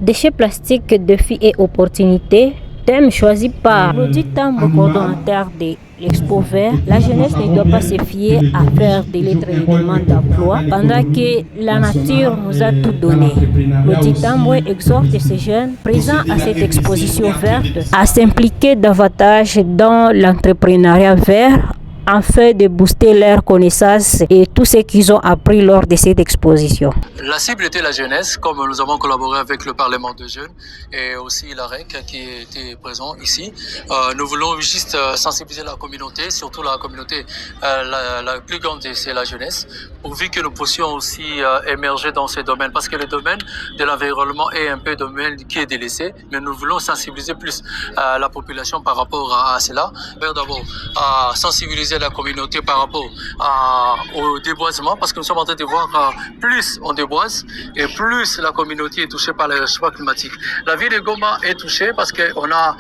Déchets plastiques, défis et opportunités, thème choisi par Claudie Tambo, coordonnateur de l'Expo Vert. La jeunesse ne doit pas se fier à faire des lettres de demande d'emploi pendant que la nature nous a tout donné. Claudie Tambo exhorte ces jeunes présents à cette exposition verte à s'impliquer davantage dans l'entrepreneuriat vert afin de booster leurs connaissances et tout ce qu'ils ont appris lors de cette exposition. La cible était la jeunesse, comme nous avons collaboré avec le Parlement de jeunes et aussi la REC qui était présent ici. Nous voulons juste sensibiliser la communauté, surtout la communauté la plus grande, c'est la jeunesse, pourvu que nous puissions aussi émerger dans ces domaines, parce que le domaine de l'environnement est un peu un domaine qui est délaissé, mais nous voulons sensibiliser plus la population par rapport à cela. D'abord, sensibiliser la communauté par rapport au déboisement, parce que nous sommes en train de voir plus on déboise et plus la communauté est touchée par le réchauffement climatique. La ville de Goma est touchée parce qu'on a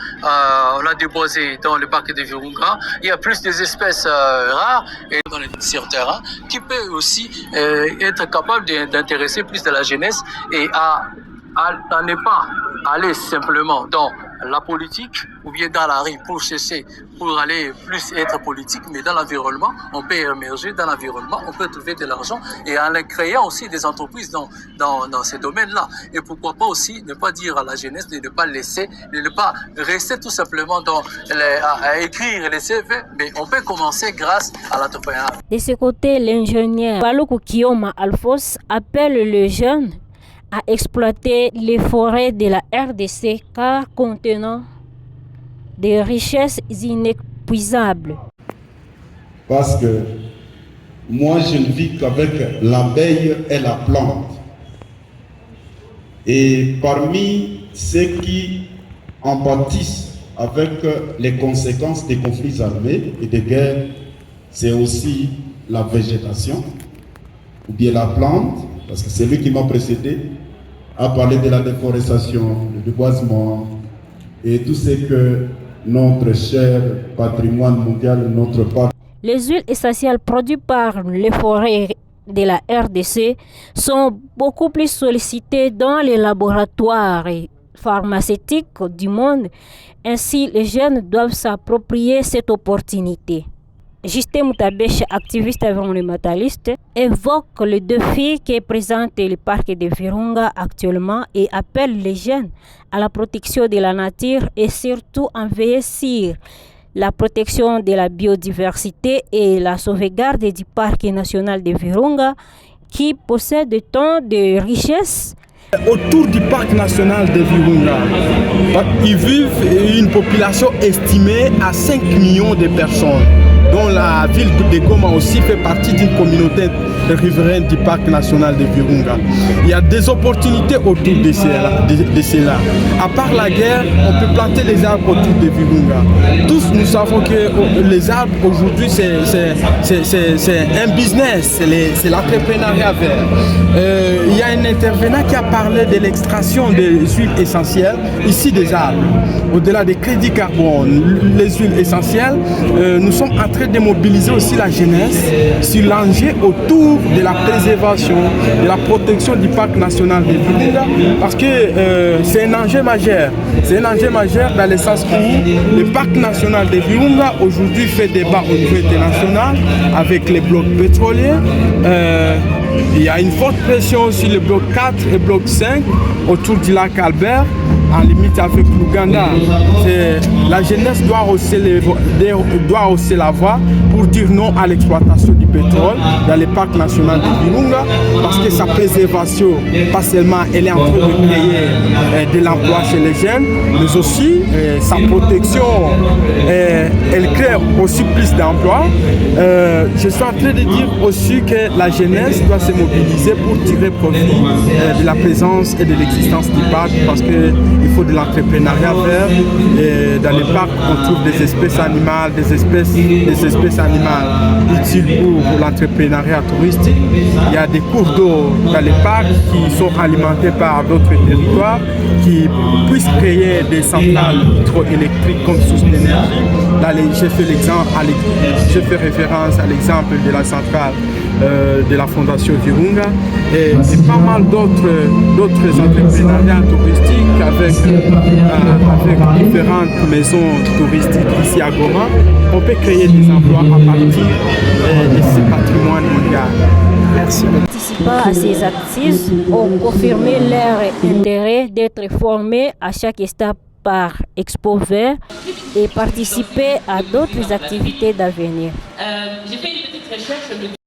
déboisé dans le parc de Virunga. Il y a plus des espèces rares et dans les sur terrain qui peut aussi être capable d'intéresser plus de la jeunesse et à ne pas aller simplement dans la politique ou bien dans la rue pour chercher, pour aller plus être politique, mais dans l'environnement, on peut émerger dans l'environnement, on peut trouver de l'argent et en créant aussi des entreprises dans ces domaines-là. Et pourquoi pas aussi ne pas dire à la jeunesse de ne pas laisser, de ne pas rester tout simplement à écrire les CV, mais on peut commencer grâce à l'entrepreneuriat. De ce côté, l'ingénieur Paluku Kioma Alphos appelle les jeunes à exploiter les forêts de la RDC car contenant des richesses inépuisables. Parce que moi je ne vis qu'avec l'abeille et la plante. Et parmi ceux qui en pâtissent avec les conséquences des conflits armés et des guerres, c'est aussi la végétation ou bien la plante, parce que c'est lui qui m'a précédé à parler de la déforestation, le déboisement et tout ce que notre cher patrimoine mondial, notre parc. Les huiles essentielles produites par les forêts de la RDC sont beaucoup plus sollicitées dans les laboratoires pharmaceutiques du monde. Ainsi, les jeunes doivent s'approprier cette opportunité. Justin Moutabeche, activiste environnementaliste, évoque le défi que présente le parc de Virunga actuellement et appelle les jeunes à la protection de la nature et surtout en veiller sur la protection de la biodiversité et la sauvegarde du parc national de Virunga qui possède tant de richesses. Autour du parc national de Virunga, ils vivent une population estimée à 5 millions de personnes, dont la ville de Goma aussi fait partie d'une communauté riveraine du parc national de Virunga. Il y a des opportunités autour de cela. À part la guerre, on peut planter les arbres autour de Virunga. Tous nous savons que les arbres aujourd'hui c'est un business, c'est l'entrepreneuriat vert. Il y a un intervenant qui a parlé de l'extraction des huiles essentielles, ici des arbres. Au-delà des crédits carbone, les huiles essentielles, nous sommes en train de mobiliser aussi la jeunesse sur l'enjeu autour de la préservation, de la protection du parc national de Virunga, parce que c'est un enjeu majeur. C'est un enjeu majeur dans le sens où le parc national de Virunga aujourd'hui fait débat au niveau international avec les blocs pétroliers. Il y a une forte pression sur le bloc 4 et bloc 5 autour du lac Albert, en limite avec l'Ouganda. La jeunesse doit hausser la voix pour dire non à l'exploitation du pétrole dans le parc national de Virunga, parce que sa préservation, pas seulement elle est en train de créer de l'emploi chez les jeunes, mais aussi sa protection, elle crée aussi plus d'emplois. Je suis en train de dire aussi que la jeunesse doit se mobiliser pour tirer profit de la présence et de l'existence du parc, parce qu'il faut de l'entrepreneuriat vert. Et dans les parcs, on trouve des espèces animales, des espèces animales utiles pour l'entrepreneuriat touristique. Il y a des cours d'eau dans les parcs qui sont alimentés par d'autres territoires, qui puissent créer des centrales hydroélectriques comme source d'énergie. Là, je fais référence à l'exemple de la centrale de la Fondation Virunga et pas mal d'autres entrepreneuriats touristiques avec différentes maisons touristiques ici à Goma, on peut créer des emplois à partir de ce patrimoine mondial. Merci. Participants à ces assises ont confirmé leur intérêt d'être formés à chaque étape par Expo Vert et participer à d'autres activités d'avenir. J'ai fait une petite recherche.